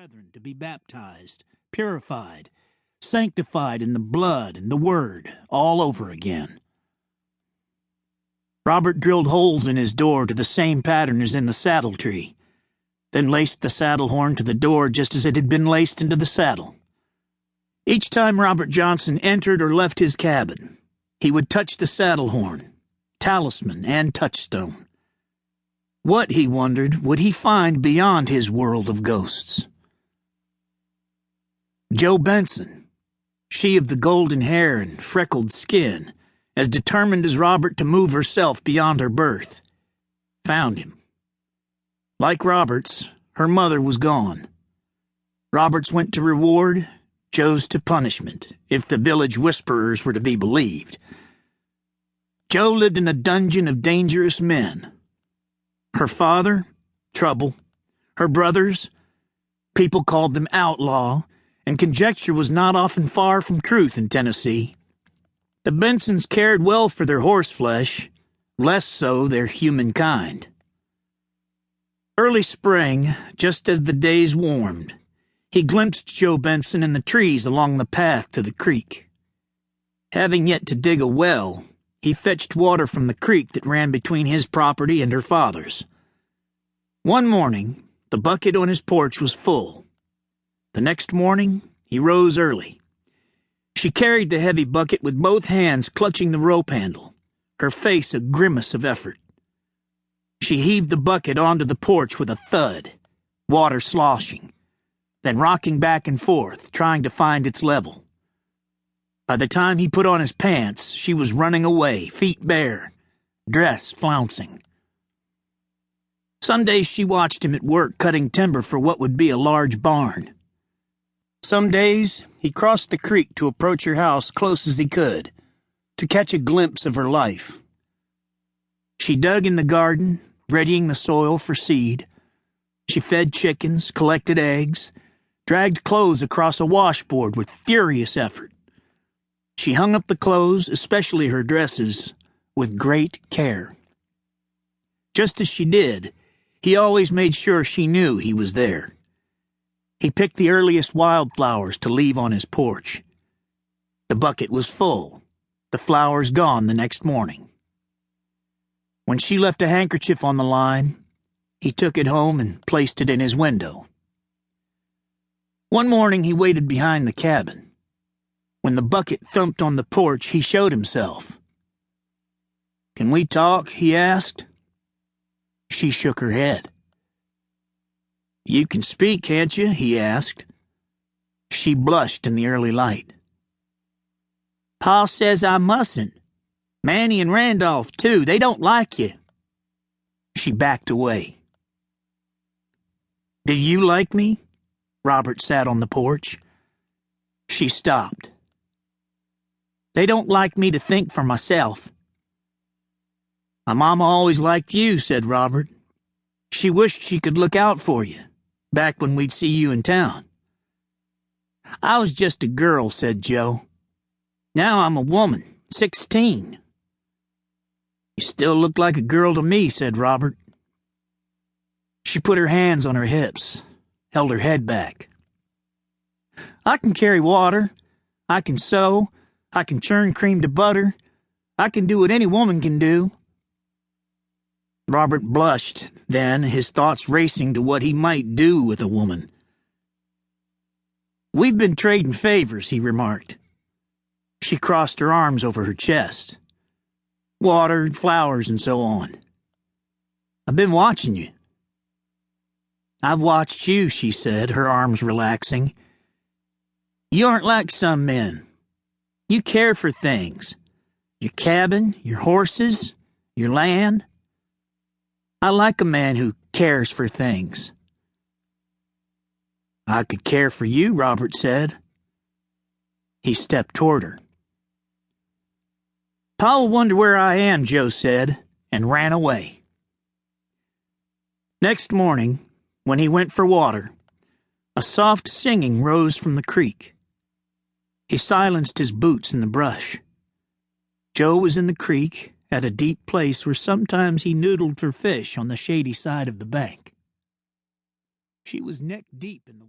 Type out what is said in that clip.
brethren to be baptized, purified, sanctified in the blood and the word all over again. Robert drilled holes in his door to the same pattern as in the saddle tree, then laced the saddle horn to the door just as it had been laced into the saddle. Each time Robert Johnson entered or left his cabin, he would touch the saddle horn, talisman, and touchstone. What, he wondered, would he find beyond his world of ghosts? Jo Benson, she of the golden hair and freckled skin, as determined as Robert to move herself beyond her birth, found him. Like Robert's, her mother was gone. Robert's went to reward, Jo's to punishment, if the village whisperers were to be believed. Jo lived in a dungeon of dangerous men. Her father, trouble. Her brothers, people called them outlaw, and conjecture was not often far from truth in Tennessee. The Bensons cared well for their horseflesh, less so their humankind. Early spring, just as the days warmed, he glimpsed Jo Benson in the trees along the path to the creek. Having yet to dig a well, he fetched water from the creek that ran between his property and her father's. One morning, the bucket on his porch was full. The next morning, he rose early. She carried the heavy bucket with both hands clutching the rope handle, her face a grimace of effort. She heaved the bucket onto the porch with a thud, water sloshing, then rocking back and forth, trying to find its level. By the time he put on his pants, she was running away, feet bare, dress flouncing. Some days she watched him at work cutting timber for what would be a large barn. Some days he crossed the creek to approach her house close as he could, to catch a glimpse of her life. She dug in the garden, readying the soil for seed. She fed chickens, collected eggs, dragged clothes across a washboard with furious effort. She hung up the clothes, especially her dresses, with great care. Just as she did, he always made sure she knew he was there. He picked the earliest wildflowers to leave on his porch. The bucket was full, the flowers gone the next morning. When she left a handkerchief on the line, he took it home and placed it in his window. One morning he waited behind the cabin. When the bucket thumped on the porch, he showed himself. "Can we talk?" he asked. She shook her head. "You can speak, can't you?" he asked. She blushed in the early light. "Pa says I mustn't. Manny and Randolph, too. They don't like you." She backed away. "Do you like me?" Robert sat on the porch. She stopped. "They don't like me to think for myself." "My mama always liked you," said Robert. "She wished she could look out for you, back when we'd see you in town." "I was just a girl," said Jo. "Now I'm a woman, 16. "You still look like a girl to me," said Robert. She put her hands on her hips, held her head back. "I can carry water. I can sew. I can churn cream to butter. I can do what any woman can do." Robert blushed, then, his thoughts racing to what he might do with a woman. "We've been trading favors," he remarked. She crossed her arms over her chest. "Water, flowers, and so on. I've been watching you." "I've watched you," she said, her arms relaxing. "You aren't like some men. You care for things. Your cabin, your horses, your land. I like a man who cares for things." "I could care for you," Robert said. He stepped toward her. "Pa will wonder where I am," Jo said, and ran away. Next morning, when he went for water, a soft singing rose from the creek. He silenced his boots in the brush. Jo was in the creek, at a deep place where sometimes he noodled for fish on the shady side of the bank. She was neck deep in the